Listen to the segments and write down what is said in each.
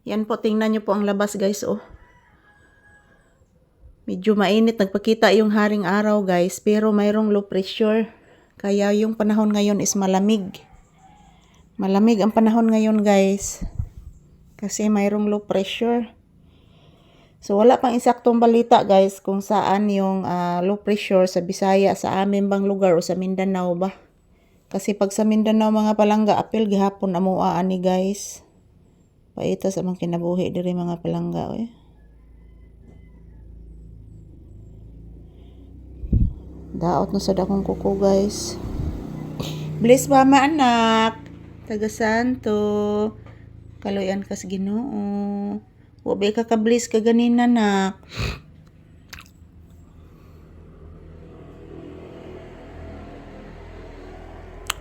Yan po, tingnan nyo po ang labas guys, oh. Medyo mainit, nagpakita yung haring araw guys, pero mayroong low pressure. Kaya yung panahon ngayon is malamig. Malamig ang panahon ngayon guys. Kasi mayroong low pressure. So wala pang eksaktong balita guys kung saan yung low pressure sa Bisaya, sa amin bang lugar o sa Mindanao ba. Kasi pag sa Mindanao mga palangga, apil gihapon amuaa ni guys. Paita sa mga kinabuhi diri mga palangga. Eh. Daot na sa dakong kuko guys. Bless mama anak. Taga Santo. Kaloyan kas Ginoo. Wabe ka ka-bless ka ganina nak.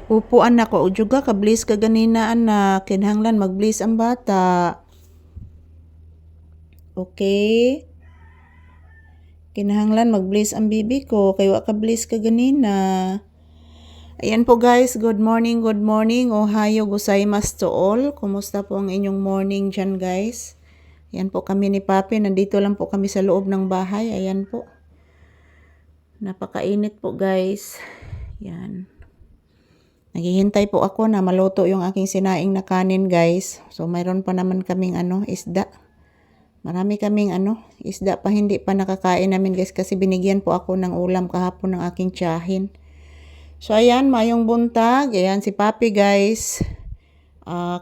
Upo anak ko, juga ka-bless ka ganina anak. Kinahanglan mag-bless ang bata. Okay? Kinahanglan mag-bless ang bibi ko. Kaya wa ka-bless ka ganina. Ayan po guys, good morning, good morning. Ohayo gozaimasu to all. Kumusta po ang inyong morning dyan guys? Ayan po kami ni Papi. Nandito lang po kami sa loob ng bahay. Ayan po. Napakainit po guys. Ayan. Naghihintay po ako na maluto yung aking sinaing na kanin guys. So mayroon pa naman kaming isda. Marami kaming isda pa hindi pa nakakain namin guys kasi binigyan po ako ng ulam kahapon ng aking tiyahin. So ayan, mayong buntag. Ayan si Papi guys.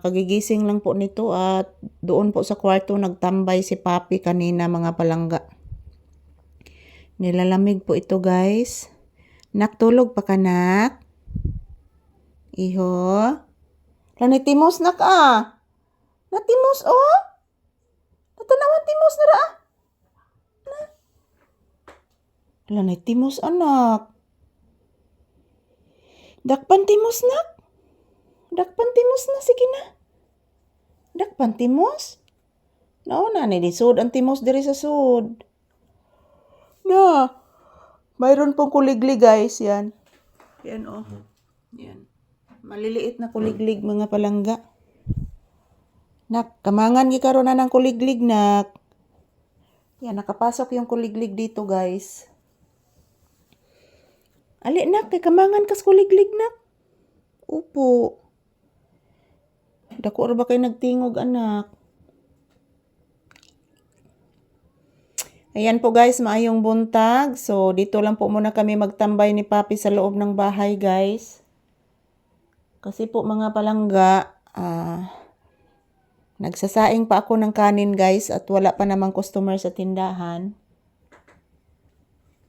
Kagigising lang po nito at doon po sa kwarto nagtambay si Papi kanina mga palangga. Nilalamig po ito guys. Naktulog pa ka nak? Iho? Nanitimos na ka. Natimos oh? Natanawan timos na ra. Nanitimos anak. Dakpan timos nak. Dakpan timos na sige na. Dakpan timos? No, na ni sud ang timos diri sa sud. Na. Mayroon pong kuliglig guys yan. Yan oh. Yan. Maliliit na kuliglig mga palangga. Nak, kamangan gikaroon na ng kuliglig nak. Yan, nakapasok yung kuliglig dito guys. Ali nak, kay kamangan kas kuliglig nak. Upo. Dako ra ba kay nagtingog anak? Ayan po guys, maayong buntag. So, dito lang po muna kami magtambay ni Papi sa loob ng bahay guys. Kasi po mga palangga, nagsasaing pa ako ng kanin guys at wala pa namang customer sa tindahan.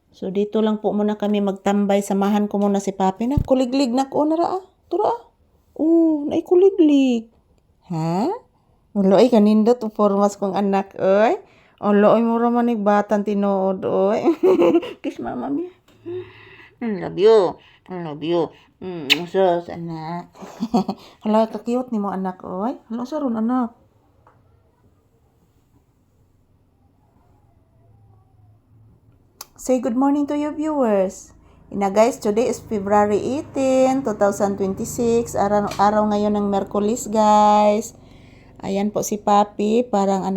So dito lang po muna kami magtambay. Samahan ko muna si Papi na. Kuliglig na ko na ra. Tura. Nay kuliglig. Ha? Ulo ay kanindot o formas kong anak oy. Ulo ay mura man batan tinuod oy. Kiss mama mi. Love you. I love you. Sus, anak. Hala, ka-cute ni mo, anak, oy. Hala, saron, anak. Say good morning to your viewers. Guys, today is February 18, 2026. Araw ngayon ng Merkulis, guys. Ayan po si Papi. Parang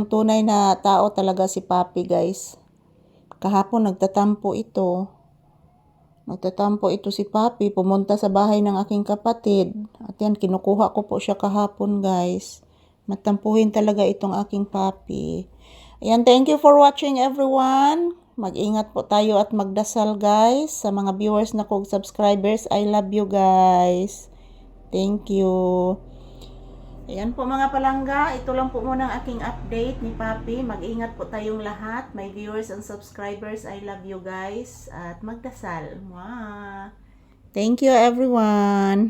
tunay na tao talaga si Papi, guys. Kahapon nagtatampo ito. Nagtatampo ito si Papi, pumunta sa bahay ng aking kapatid. At yan, kinukuha ko po siya kahapon guys. Matampuhin talaga itong aking Papi. Ayan, thank you for watching everyone. Mag-ingat po tayo at magdasal guys. Sa mga viewers na kong subscribers, I love you guys. Thank you. Ayan po mga palangga, ito lang po muna ang aking update ni Papi. Mag-ingat po tayong lahat. My viewers and subscribers, I love you guys. At magdasal. Mwah! Thank you everyone.